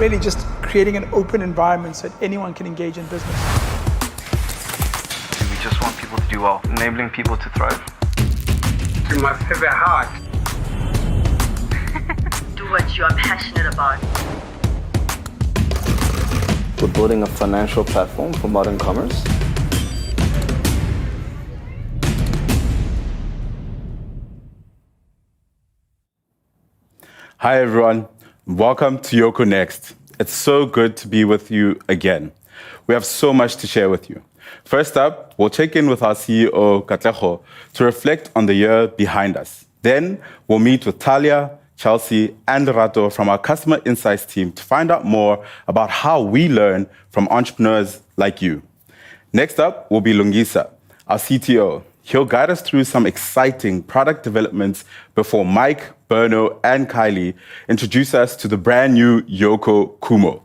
really just creating an open environment so that anyone can engage in business. We just want people to do well, enabling people to thrive. You must have a heart. Do what you are passionate about. We're building a financial platform for modern commerce. Hi everyone, welcome to Yoco Next. It's so good to be with you again. We have so much to share with you. First up, we'll check in with our CEO, Katlego, to reflect on the year behind us. Then we'll meet with Talia, Chelsea, and Rato from our customer insights team to find out more about how we learn from entrepreneurs like you. Next up will be Lungisa, our CTO. He'll guide us through some exciting product developments before Mike, Berno, and Kylie introduce us to the brand new Yoco Khumo.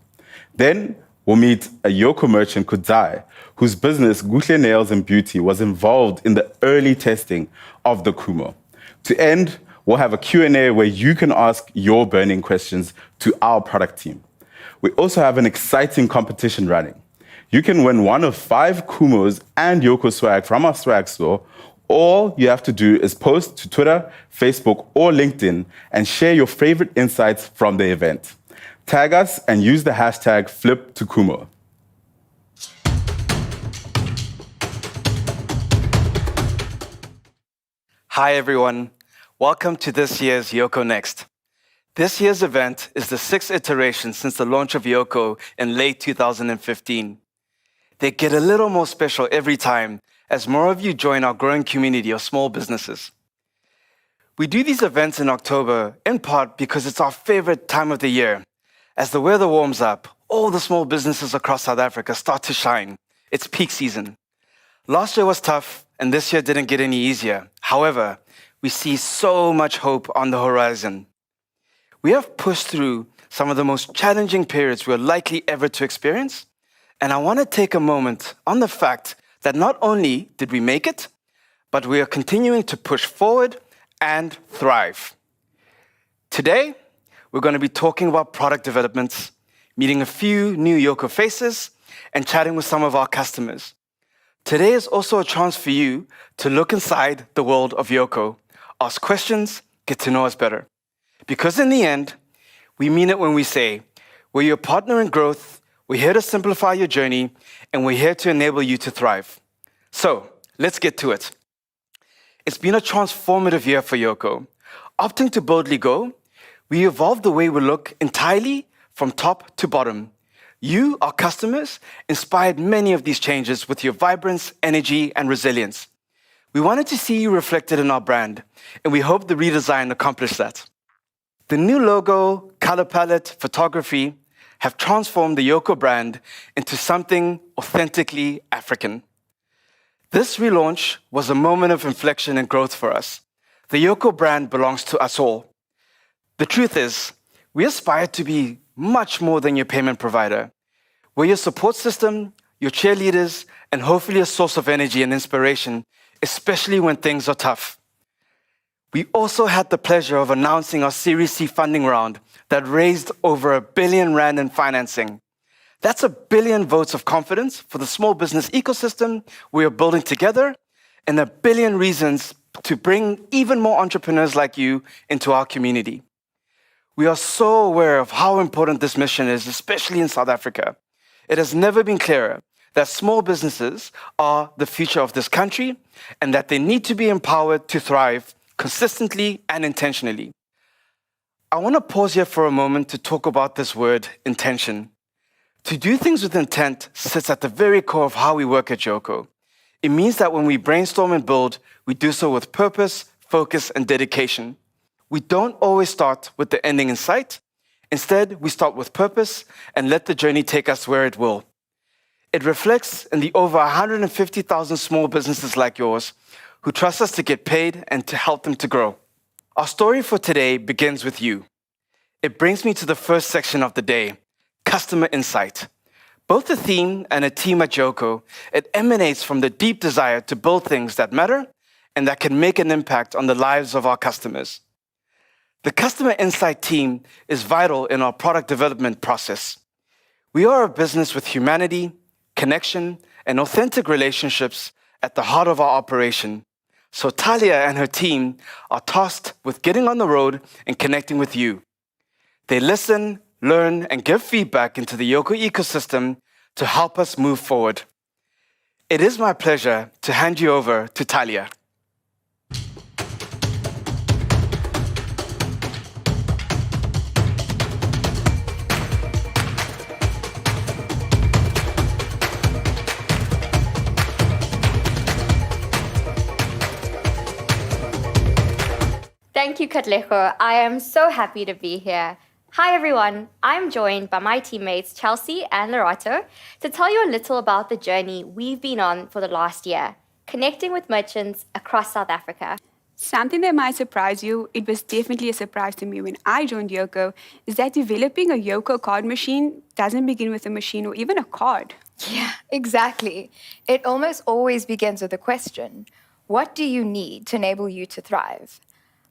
Then we'll meet a Yoko merchant, Kudzai, whose business, Guhle Nails and Beauty, was involved in the early testing of the Kumo. To end, we'll have a Q&A where you can ask your burning questions to our product team. We also have an exciting competition running. You can win one of 5 Kumos and Yoko swag from our swag store. All you have to do is post to Twitter, Facebook, or LinkedIn and share your favorite insights from the event. Tag us and use the hashtag #FlipToKumo. Hi everyone, welcome to this year's Yoco Next. This year's event is the 6th iteration since the launch of Yoko in late 2015. They get a little more special every time as more of you join our growing community of small businesses. We do these events in October in part because it's our favorite time of the year. As the weather warms up, all the small businesses across South Africa start to shine. It's peak season. Last year was tough and this year didn't get any easier. However, we see so much hope on the horizon. We have pushed through some of the most challenging periods we're likely ever to experience. And I want to take a moment on the fact that not only did we make it, but we are continuing to push forward and thrive. Today, we're going to be talking about product developments, meeting a few new Yoko faces, and chatting with some of our customers. Today is also a chance for you to look inside the world of Yoko, ask questions, get to know us better. Because in the end, we mean it when we say, we're your partner in growth, we're here to simplify your journey, and we're here to enable you to thrive. So, let's get to it. It's been a transformative year for Yoko. Opting to boldly go, we evolved the way we look entirely from top to bottom. You, our customers, inspired many of these changes with your vibrance, energy, and resilience. We wanted to see you reflected in our brand, and we hope the redesign accomplished that. The new logo, color palette, photography, have transformed the Yoko brand into something authentically African. This relaunch was a moment of inflection and growth for us. The Yoko brand belongs to us all. The truth is, we aspire to be much more than your payment provider. We're your support system, your cheerleaders, and hopefully a source of energy and inspiration, especially when things are tough. We also had the pleasure of announcing our Series C funding round that raised over R1 billion in financing. That's 1 billion votes of confidence for the small business ecosystem we are building together and 1 billion reasons to bring even more entrepreneurs like you into our community. We are so aware of how important this mission is, especially in South Africa. It has never been clearer that small businesses are the future of this country and that they need to be empowered to thrive consistently and intentionally. I want to pause here for a moment to talk about this word, intention. To do things with intent sits at the very core of how we work at Yoko. It means that when we brainstorm and build, we do so with purpose, focus, and dedication. We don't always start with the ending in sight. Instead, we start with purpose and let the journey take us where it will. It reflects in the over 150,000 small businesses like yours who trust us to get paid and to help them to grow. Our story for today begins with you. It brings me to the first section of the day, customer insight. Both a theme and a team at Yoko, it emanates from the deep desire to build things that matter and that can make an impact on the lives of our customers. The customer insight team is vital in our product development process. We are a business with humanity, connection, and authentic relationships at the heart of our operation. So Talia and her team are tasked with getting on the road and connecting with you. They listen, learn, and give feedback into the Yoko ecosystem to help us move forward. It is my pleasure to hand you over to Talia. Thank you, Katlego. I am so happy to be here. Hi, everyone. I'm joined by my teammates Chelsea and Lorato to tell you a little about the journey we've been on for the last year, connecting with merchants across South Africa. Something that might surprise you, it was definitely a surprise to me when I joined Yoko, is that developing a Yoko card machine doesn't begin with a machine or even a card. Yeah, exactly. It almost always begins with a question. What do you need to enable you to thrive?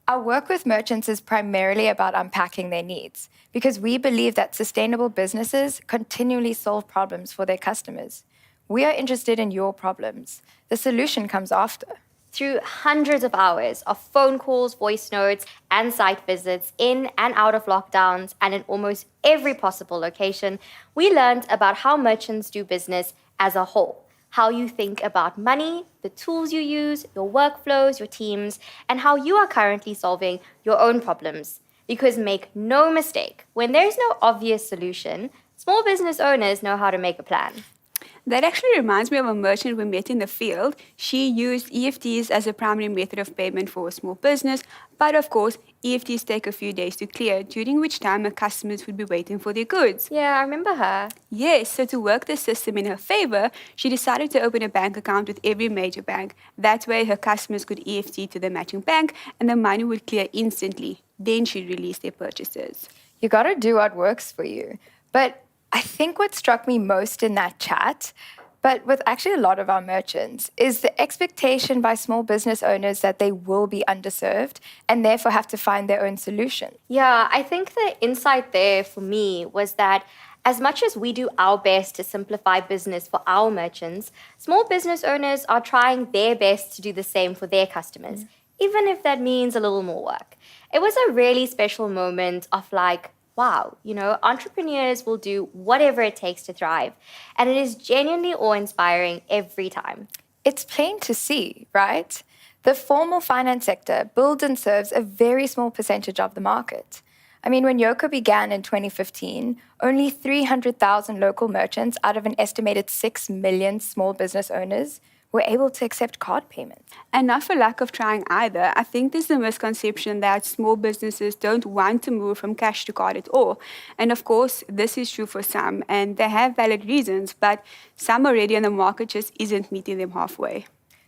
Our work with merchants is primarily about unpacking their needs because we believe that sustainable businesses continually solve problems for their customers. We are interested in your problems. The solution comes after. Through hundreds of hours of phone calls, voice notes, and site visits in and out of lockdowns and in almost every possible location, we learned about how merchants do business as a whole. How you think about money, the tools you use, your workflows, your teams, and how you are currently solving your own problems. Because make no mistake, when there's no obvious solution, small business owners know how to make a plan. That actually reminds me of a merchant we met in the field. She used EFTs as a primary method of payment for a small business, but of course, EFTs take a few days to clear, during which time her customers would be waiting for their goods. Yeah, I remember her. Yes, so to work the system in her favor, she decided to open a bank account with every major bank. That way, her customers could EFT to the matching bank and the money would clear instantly. Then she'd release their purchases. You gotta do what works for you. But I think what struck me most in that chat, but with actually a lot of our merchants, is the expectation by small business owners that they will be underserved and therefore have to find their own solution. Yeah, I think the insight there for me was that as much as we do our best to simplify business for our merchants, small business owners are trying their best to do the same for their customers, even if that means a little more work. It was a really special moment of like, wow, entrepreneurs will do whatever it takes to thrive. And it is genuinely awe-inspiring every time. It's plain to see, right? The formal finance sector builds and serves a very small percentage of the market. I mean, when Yoko began in 2015, only 300,000 local merchants out of an estimated 6 million small business owners were able to accept card payments. And not for lack of trying either. I think there's a misconception that small businesses don't want to move from cash to card at all. And of course, this is true for some, and they have valid reasons, but some already on the market just isn't meeting them halfway.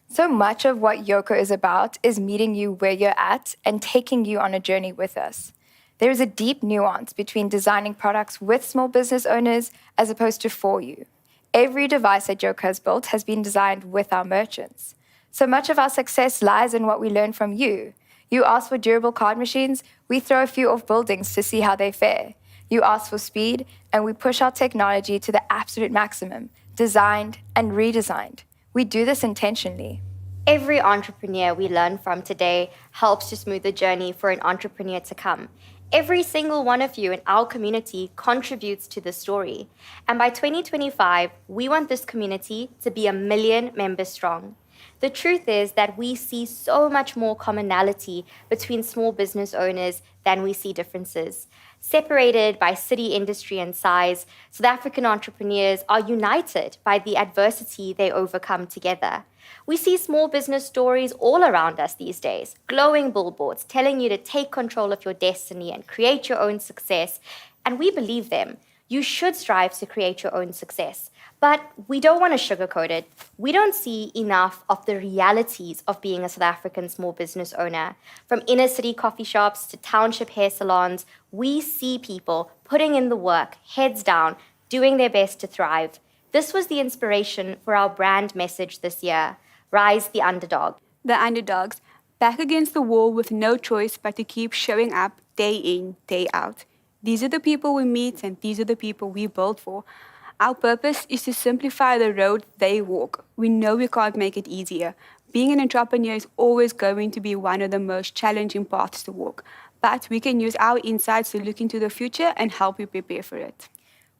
So much of what Yoko is about is meeting you where you're at and taking you on a journey with us. There is a deep nuance between designing products with small business owners as opposed to for you. Every device that Yoko has built has been designed with our merchants. So much of our success lies in what we learn from you. You ask for durable card machines, we throw a few off buildings to see how they fare. You ask for speed, and we push our technology to the absolute maximum, designed and redesigned. We do this intentionally. Every entrepreneur we learn from today helps to smooth the journey for an entrepreneur to come. Every single one of you in our community contributes to the story. And by 2025, we want this community to be 1 million members strong. The truth is that we see so much more commonality between small business owners than we see differences. Separated by city, industry, and size, South African entrepreneurs are united by the adversity they overcome together. We see small business stories all around us these days, glowing billboards telling you to take control of your destiny and create your own success. And we believe them. You should strive to create your own success. But we don't want to sugarcoat it. We don't see enough of the realities of being a South African small business owner. From inner city coffee shops to township hair salons, we see people putting in the work, heads down, doing their best to thrive. This was the inspiration for our brand message this year, Rise the Underdog. The underdogs, back against the wall with no choice but to keep showing up, day in, day out. These are the people we meet and these are the people we build for. Our purpose is to simplify the road they walk. We know we can't make it easier. Being an entrepreneur is always going to be one of the most challenging paths to walk, but we can use our insights to look into the future and help you prepare for it.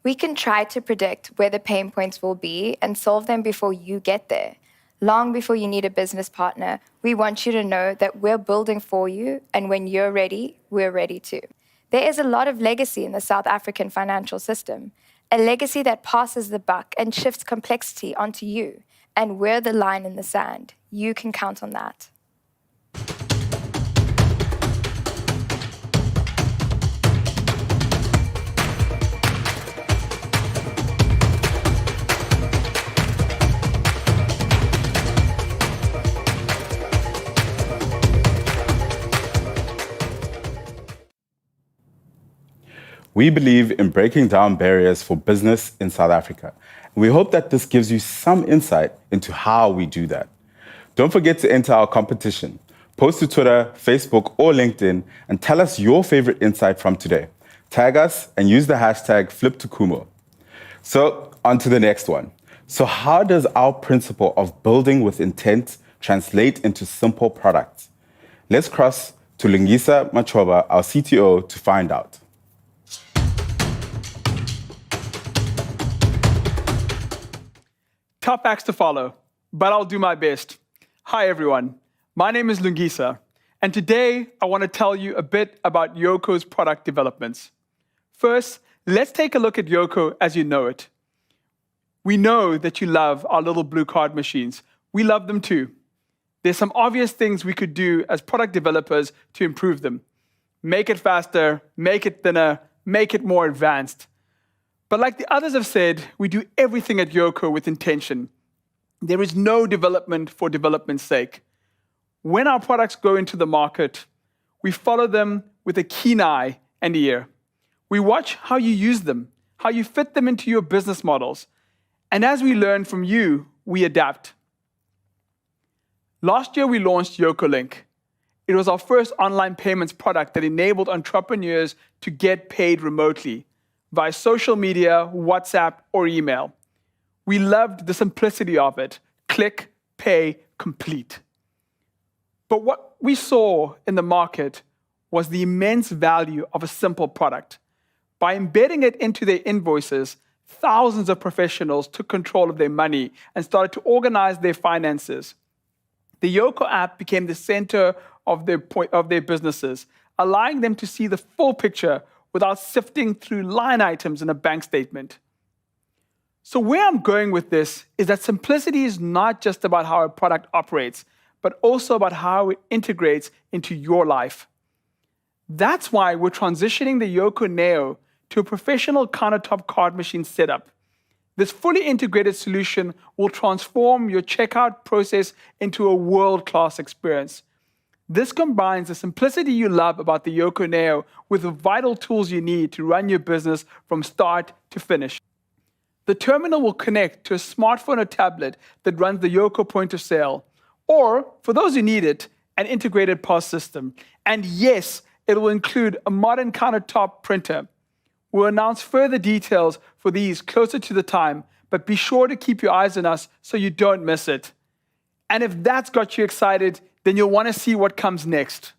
We can try to predict where the pain points will be and solve them before you get there. Long before you need a business partner, we want you to know that we're building for you, and when you're ready, we're ready too. There is a lot of legacy in the South African financial system, a legacy that passes the buck and shifts complexity onto you, and we're the line in the sand. You can count on that. We believe in breaking down barriers for business in South Africa. And we hope that this gives you some insight into how we do that. Don't forget to enter our competition. Post to Twitter, Facebook, or LinkedIn and tell us your favorite insight from today. Tag us and use the hashtag #FlipToKumo. So, on to the next one. So how does our principle of building with intent translate into simple products? Let's cross to Lungisa Machoba, our CTO, to find out. Tough acts to follow, but I'll do my best. Hi, everyone. My name is Lungisa, and today I want to tell you a bit about Yoco's product developments. First, let's take a look at Yoko as you know it. We know that you love our little blue card machines. We love them too. There's some obvious things we could do as product developers to improve them. Make it faster, make it thinner, make it more advanced. But like the others have said, we do everything at Yoko with intention. There is no development for development's sake. When our products go into the market, we follow them with a keen eye and ear. We watch how you use them, how you fit them into your business models. And as we learn from you, we adapt. Last year, we launched Yoco Link. It was our first online payments product that enabled entrepreneurs to get paid remotely via social media, WhatsApp, or email. We loved the simplicity of it. Click, pay, complete. But what we saw in the market was the immense value of a simple product. By embedding it into their invoices, thousands of professionals took control of their money and started to organize their finances. The Yoko app became the center of their businesses, allowing them to see the full picture without sifting through line items in a bank statement. So where I'm going with this is that simplicity is not just about how a product operates, but also about how it integrates into your life. That's why we're transitioning the Yoko Neo to a professional countertop card machine setup. This fully integrated solution will transform your checkout process into a world-class experience. This combines the simplicity you love about the Yoko Neo with the vital tools you need to run your business from start to finish. The terminal will connect to a smartphone or tablet that runs the Yoko point of sale, or, for those who need it, an integrated POS system. And yes, it will include a modern countertop printer. We'll announce further details for these closer to the time, but be sure to keep your eyes on us so you don't miss it. And if that's got you excited, then you'll want to see what comes next.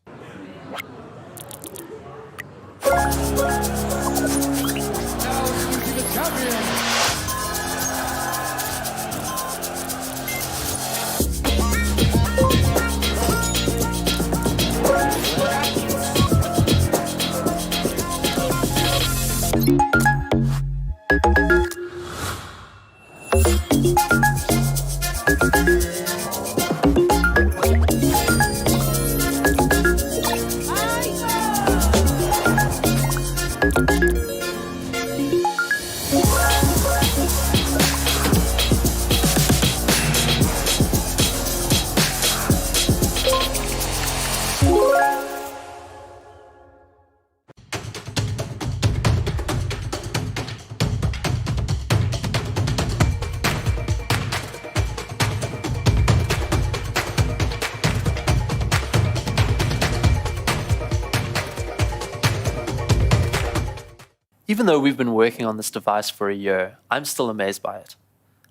Even though we've been working on this device for a year, I'm still amazed by it.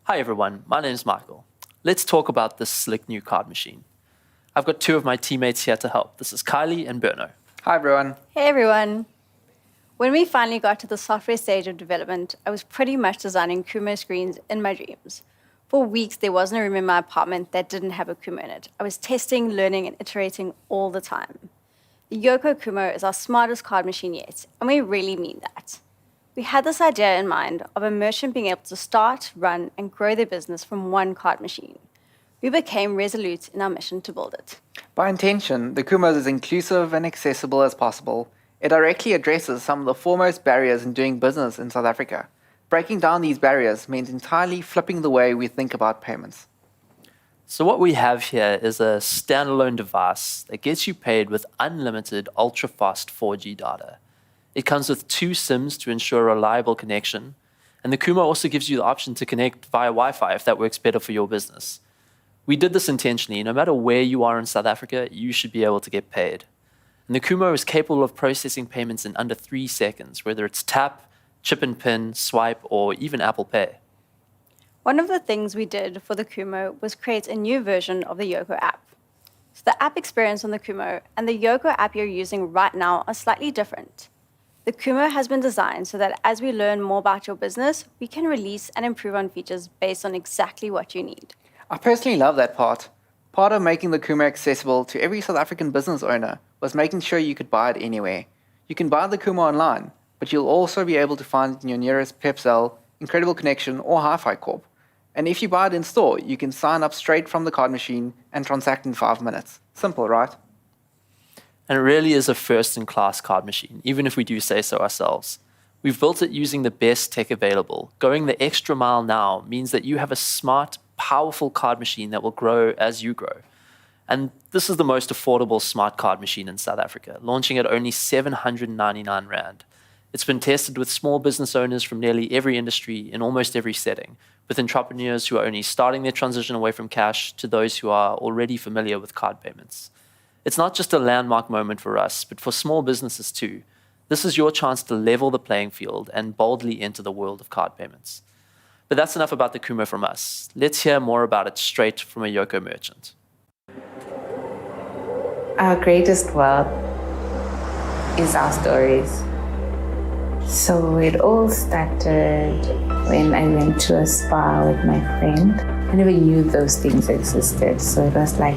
Hi everyone, my name is Michael. Let's talk about this slick new card machine. I've got two of my teammates here to help. This is Kylie and Berno. Hi everyone. Hey everyone. When we finally got to the software stage of development, I was pretty much designing Kumo screens in my dreams. For weeks, there wasn't a room in my apartment that didn't have a Kumo in it. I was testing, learning, and iterating all the time. The Yoco Khumo is our smartest card machine yet, and we really mean that. We had this idea in mind of a merchant being able to start, run, and grow their business from one card machine. We became resolute in our mission to build it. By intention, the Kumo is as inclusive and accessible as possible. It directly addresses some of the foremost barriers in doing business in South Africa. Breaking down these barriers means entirely flipping the way we think about payments. So what we have here is a standalone device that gets you paid with unlimited ultra-fast 4G data. It comes with 2 SIMs to ensure a reliable connection, and the Kumo also gives you the option to connect via Wi-Fi if that works better for your business. We did this intentionally. No matter where you are in South Africa, you should be able to get paid. And the Kumo is capable of processing payments in under 3 seconds, whether it's tap, chip and pin, swipe, or even Apple Pay. One of the things we did for the Kumo was create a new version of the Yoko app. So the app experience on the Kumo and the Yoko app you're using right now are slightly different. The Kumo has been designed so that as we learn more about your business, we can release and improve on features based on exactly what you need. I personally love that part. Part of making the Kumo accessible to every South African business owner was making sure you could buy it anywhere. You can buy the Kumo online, but you'll also be able to find it in your nearest Pepsell, Incredible Connection, or Hi-Fi Corp. And if you buy it in store, you can sign up straight from the card machine and transact in 5 minutes. Simple, right? And it really is a first-in-class card machine, even if we do say so ourselves. We've built it using the best tech available. Going the extra mile now means that you have a smart, powerful card machine that will grow as you grow. And this is the most affordable smart card machine in South Africa, launching at only 799 Rand. It's been tested with small business owners from nearly every industry in almost every setting, with entrepreneurs who are only starting their transition away from cash to those who are already familiar with card payments. It's not just a landmark moment for us, but for small businesses too. This is your chance to level the playing field and boldly enter the world of card payments. But that's enough about the Kumo from us. Let's hear more about it straight from a Yoko merchant. Our greatest wealth is our stories. So it all started when I went to a spa with my friend. I never knew those things existed, so it was like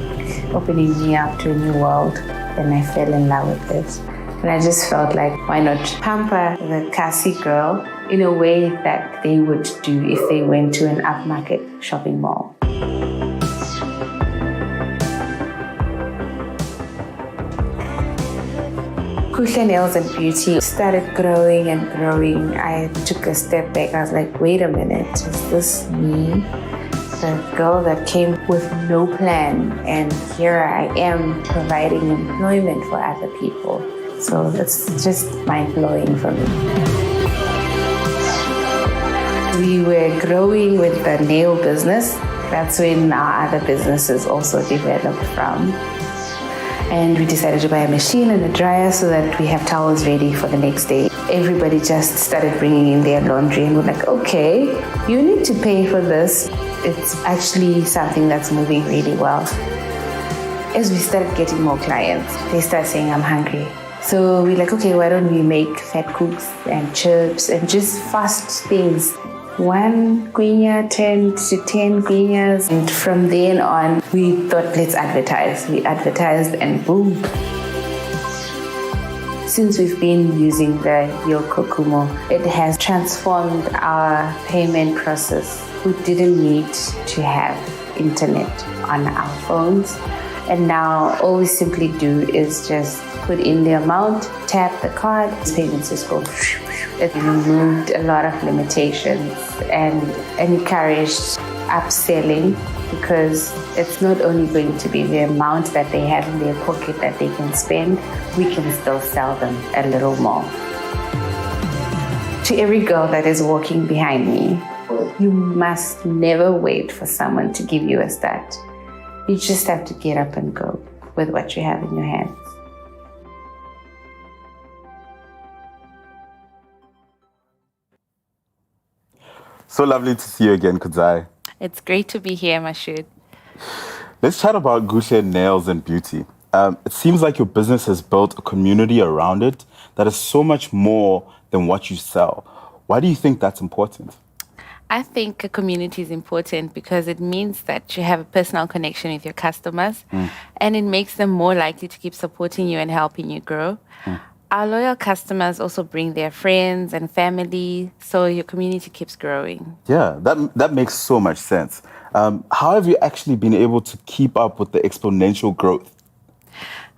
opening me up to a new world, and I fell in love with it. And I just felt like, why not pamper the classy girl in a way that they would do if they went to an upmarket shopping mall. Kuhle Nails and Beauty started growing and growing. I took a step back. I was like, wait a minute, is this me? The girl that came with no plan, and here I am providing employment for other people. So that's just mind-blowing for me. We were growing with the nail business. That's when our other businesses also developed from. And we decided to buy a machine and a dryer so that we have towels ready for the next day. Everybody just started bringing in their laundry, and we're like, okay, you need to pay for this. It's actually something that's moving really well. As we started getting more clients, they start saying, I'm hungry. So we're like, okay, why don't we make fat cooks and chips and just fast things. 1 guinya turned to 10 guinyas, and from then on, we thought, let's advertise. We advertised, and boom. Since we've been using the Yoco Khumo, it has transformed our payment process. We didn't need to have internet on our phones, and now all we simply do is just put in the amount, tap the card, payments just go. It removed a lot of limitations and encouraged upselling, because it's not only going to be the amount that they have in their pocket that they can spend, we can still sell them a little more. To every girl that is walking behind me, you must never wait for someone to give you a start. You just have to get up and go with what you have in your hands. So lovely to see you again, Kudzai. It's great to be here, Mashud. Let's chat about Gushe Nails and Beauty. It seems like your business has built a community around it that is so much more than what you sell. Why do you think that's important? I think a community is important because it means that you have a personal connection with your customers and it makes them more likely to keep supporting you and helping you grow. Our loyal customers also bring their friends and family, so your community keeps growing. Yeah, that makes so much sense. How have you actually been able to keep up with the exponential growth?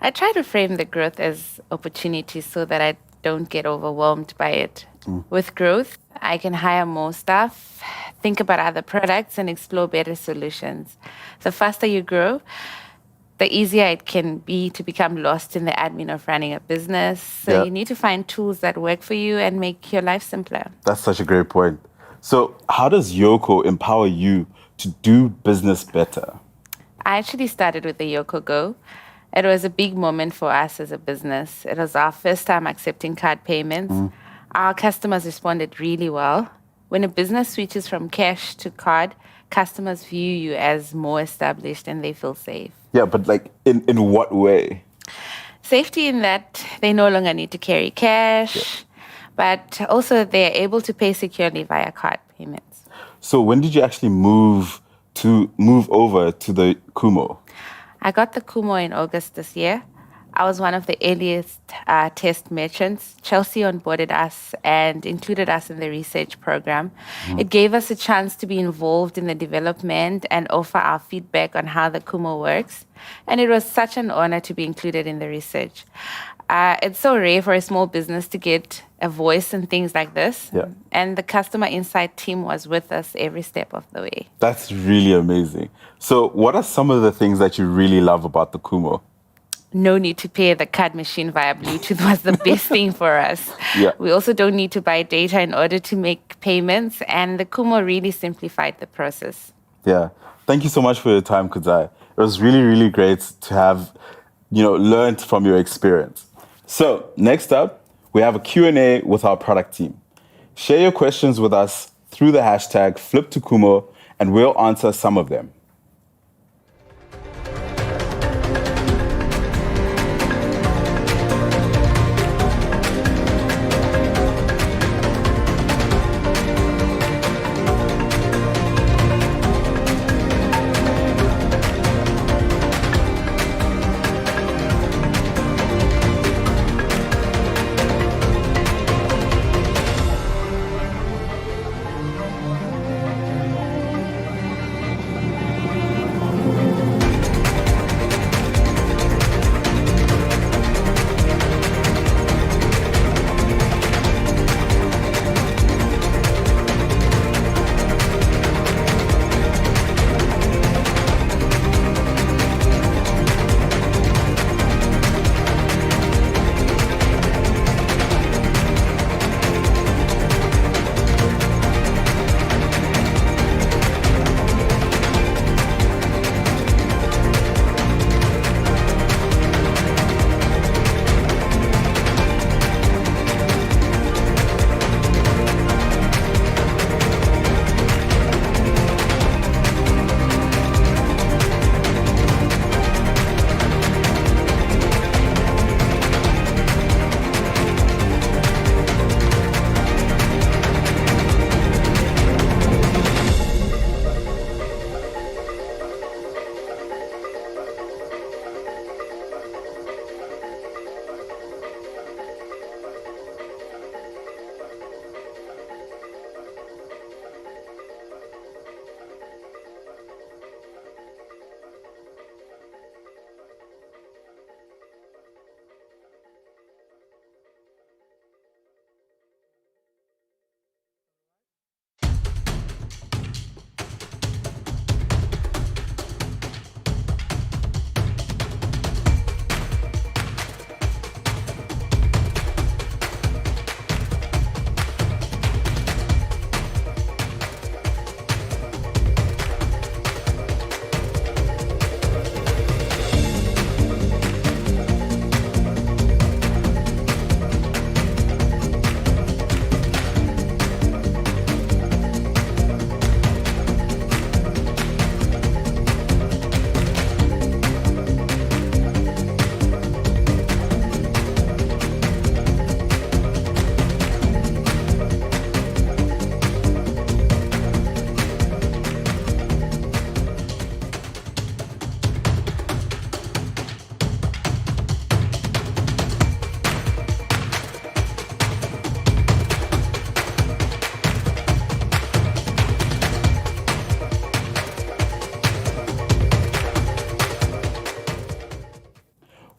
I try to frame the growth as opportunities so that I don't get overwhelmed by it. With growth, I can hire more staff, think about other products, and explore better solutions. The faster you grow, the easier it can be to become lost in the admin of running a business. So you need to find tools that work for you and make your life simpler. That's such a great point. So how does Yoko empower you to do business better? I actually started with the Yoko Go. It was a big moment for us as a business. It was our first time accepting card payments. Our customers responded really well. When a business switches from cash to card, customers view you as more established and they feel safe. Yeah, but like in what way? Safety in that they no longer need to carry cash, but also they're able to pay securely via card payments. So when did you actually move over to the Kumo? I got the Kumo in August this year. I was one of the earliest test merchants. Chelsea onboarded us and included us in the research program. It gave us a chance to be involved in the development and offer our feedback on how the Kumo works. And it was such an honor to be included in the research. It's so rare for a small business to get a voice in things like this. And the customer insight team was with us every step of the way. That's really amazing. So what are some of the things that you really love about the Kumo? No need to pair the card machine via Bluetooth was the best thing for us. We also don't need to buy data in order to make payments, and the Kumo really simplified the process. Yeah. Thank you so much for your time, Kudzai. It was really, really great to have, learned from your experience. So next up, we have a Q&A with our product team. Share your questions with us through the hashtag #FlipToKumo, and we'll answer some of them.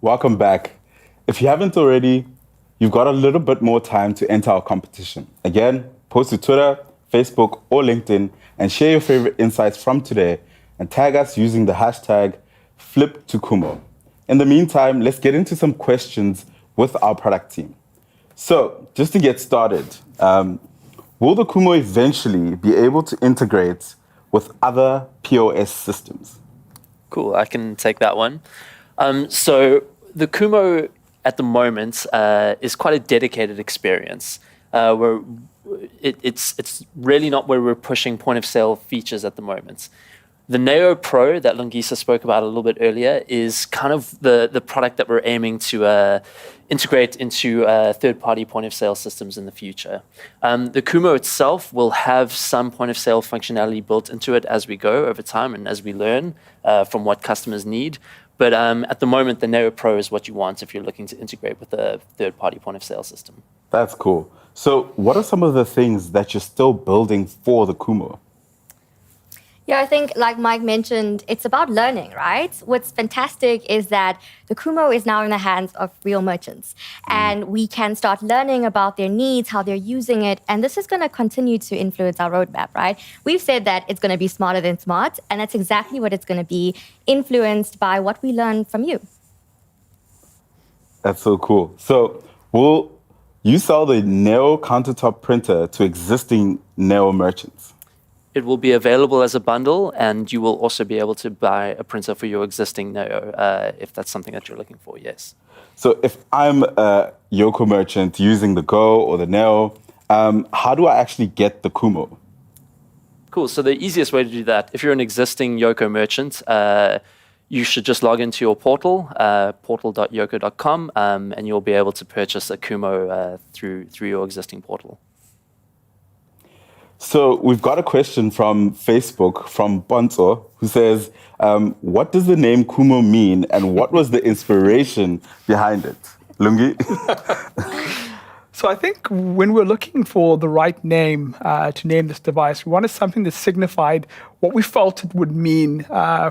welcome back. If you haven't already, you've got a little bit more time to enter our competition. Again, post to Twitter, Facebook, or LinkedIn and share your favorite insights from today and tag us using the hashtag #FlipToKumo. In the meantime, let's get into some questions with our product team. So, just to get started, will the Kumo eventually be able to integrate with other POS systems? Cool, I can take that one. So the Kumo at the moment is quite a dedicated experience. It's really not where we're pushing point of sale features at the moment. The Neo Pro that Lungisa spoke about a little bit earlier is kind of the product that we're aiming to integrate into third-party point of sale systems in the future. The Kumo itself will have some point of sale functionality built into it as we go over time and as we learn from what customers need. But at the moment, the Neo Pro is what you want if you're looking to integrate with a third-party point of sale system. That's cool. So what are some of the things that you're still building for the Kumo? Yeah, I think, like Mike mentioned, it's about learning, right? What's fantastic is that the Kumo is now in the hands of real merchants. And we can start learning about their needs, how they're using it. And this is going to continue to influence our roadmap, right? We've said that it's going to be smarter than smart. And that's exactly what it's going to be, influenced by what we learn from you. That's so cool. So will you sell the Neo countertop printer to existing Neo merchants? It will be available as a bundle, and you will also be able to buy a printer for your existing Neo if that's something that you're looking for, yes. So if I'm a Yoko merchant using the Go or the Neo, how do I actually get the Kumo? Cool, so the easiest way to do that, if you're an existing Yoko merchant, you should just log into your portal, portal.yoko.com, and you'll be able to purchase a Kumo through your existing portal. So we've got a question from Facebook from Bonzo, who says, what does the name Kumo mean and what was the inspiration behind it? Lungi? So I think when we're looking for the right name to name this device, we wanted something that signified what we felt it would mean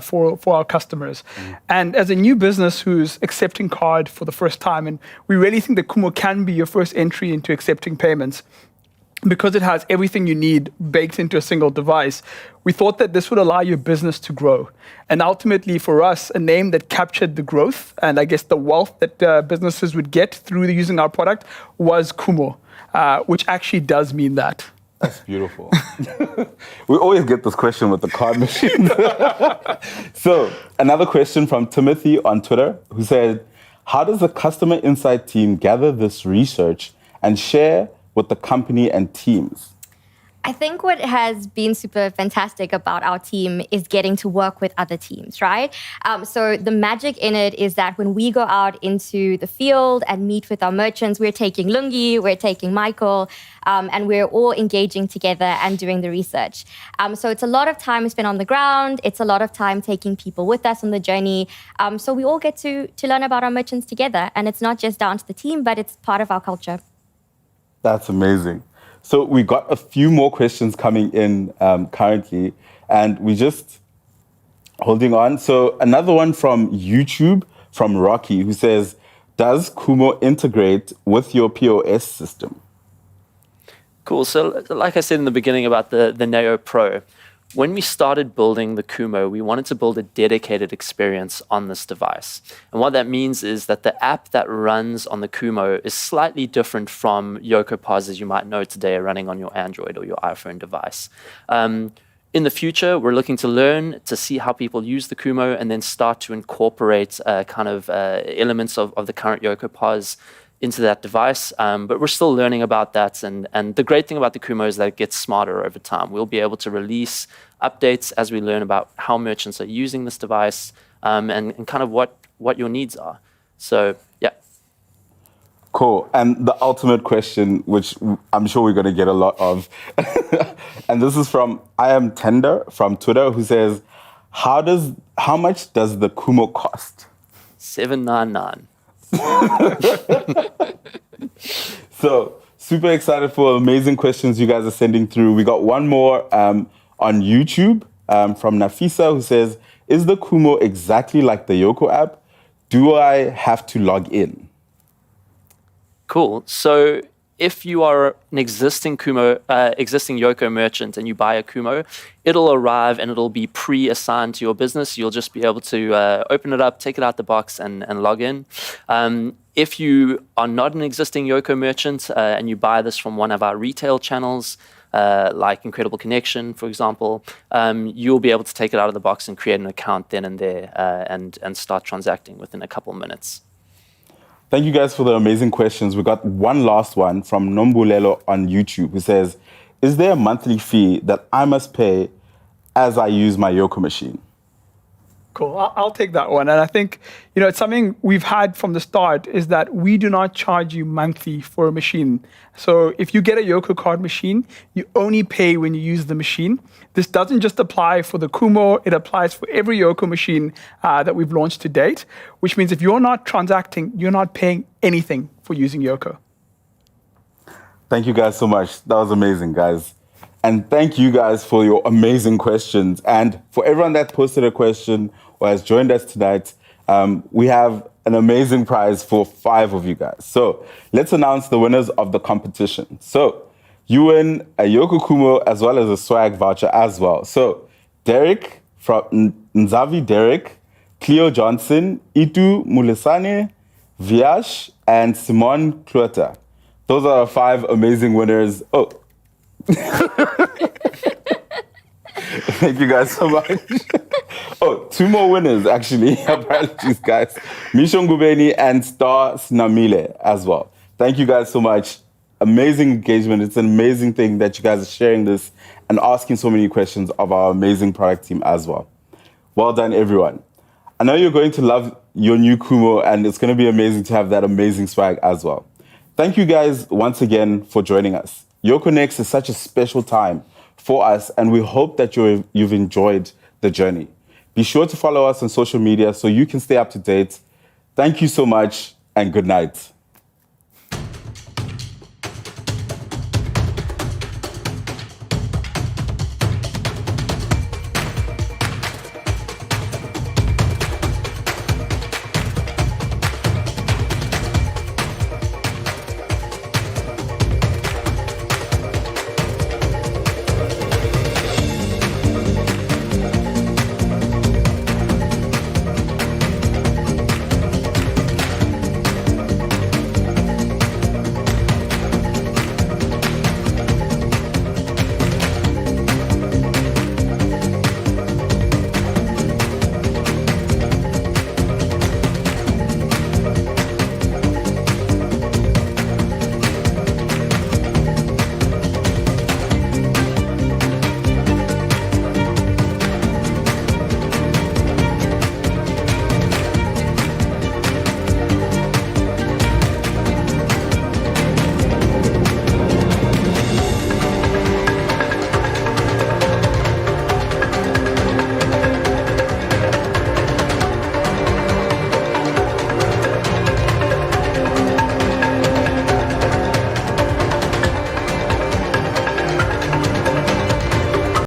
for our customers. And as a new business who's accepting card for the first time, and we really think that Kumo can be your first entry into accepting payments, because it has everything you need baked into a single device, we thought that this would allow your business to grow. And ultimately, for us, a name that captured the growth and I guess the wealth that businesses would get through using our product was Kumo, which actually does mean that. That's beautiful. We always get this question with the card machine. So, another question from Timothy on Twitter, who said, how does the customer insight team gather this research and share with the company and teams? I think what has been super fantastic about our team is getting to work with other teams, right? So the magic in it is that when we go out into the field and meet with our merchants, we're taking Lungi, we're taking Michael, and we're all engaging together and doing the research. So it's a lot of time spent on the ground. It's a lot of time taking people with us on the journey. So we all get to learn about our merchants together. And it's not just down to the team, but it's part of our culture. That's amazing. So we got a few more questions coming in currently, and we just holding on. So another one from YouTube, from Rocky, who says, does Kumo integrate with your POS system? Cool. So like I said in the beginning about the Neo Pro, when we started building the Kumo, we wanted to build a dedicated experience on this device. And what that means is that the app that runs on the Kumo is slightly different from Yoko POS as you might know today running on your Android or your iPhone device. In the future, we're looking to learn to see how people use the Kumo and then start to incorporate elements of the current Yoko POS into that device, but we're still learning about that. And the great thing about the Kumo is that it gets smarter over time. We'll be able to release updates as we learn about how merchants are using this device and kind of what your needs are. So, yeah. Cool. And the ultimate question, which I'm sure we're going to get a lot of, and this is from I Am Tender from Twitter, who says, how much does the Kumo cost? $799. So super excited for amazing questions you guys are sending through. We got one more on YouTube from Nafisa, who says, is the Kumo exactly like the Yoko app? do I have to log in? Cool. So if you are an existing Yoko merchant and you buy a Kumo, it'll arrive and it'll be pre-assigned to your business. You'll just be able to open it up, take it out the box, and log in. If you are not an existing Yoko merchant and you buy this from one of our retail channels, like Incredible Connection, for example, you'll be able to take it out of the box and create an account then and there and start transacting within a couple minutes. Thank you guys for the amazing questions. We got one last one from Nombulelo on YouTube who says, is there a monthly fee that I must pay as I use my Yoko machine? Cool. I'll take that one. And I think, it's something we've had from the start is that we do not charge you monthly for a machine. So if you get a Yoko card machine, you only pay when you use the machine. This doesn't just apply for the Kumo, it applies for every Yoko machine that we've launched to date, which means if you're not transacting, you're not paying anything for using Yoko. Thank you guys so much. That was amazing, guys. And thank you guys for your amazing questions. And for everyone that posted a question or has joined us tonight, we have an amazing prize for 5 of you guys. So let's announce the winners of the competition. So you win a Yoko Khumo as well as a swag voucher as well. So Derek from Nzavi Derek, Cleo Johnson, Itu Mulesane, Viash, and Simon Klueta. Those are the 5 amazing winners. Oh. Thank you guys so much. 2 more winners, actually. Apologies, guys. Mishon Gubeni and Star Snamile as well. Thank you guys so much. Amazing engagement. It's an amazing thing that you guys are sharing this and asking so many questions of our amazing product team as well. Well done, everyone. I know you're going to love your new Kumo, and it's going to be amazing to have that amazing swag as well. Thank you guys once again for joining us. Yoco Next is such a special time for us, and we hope that you've enjoyed the journey. Be sure to follow us on social media so you can stay up to date. Thank you so much, and good night.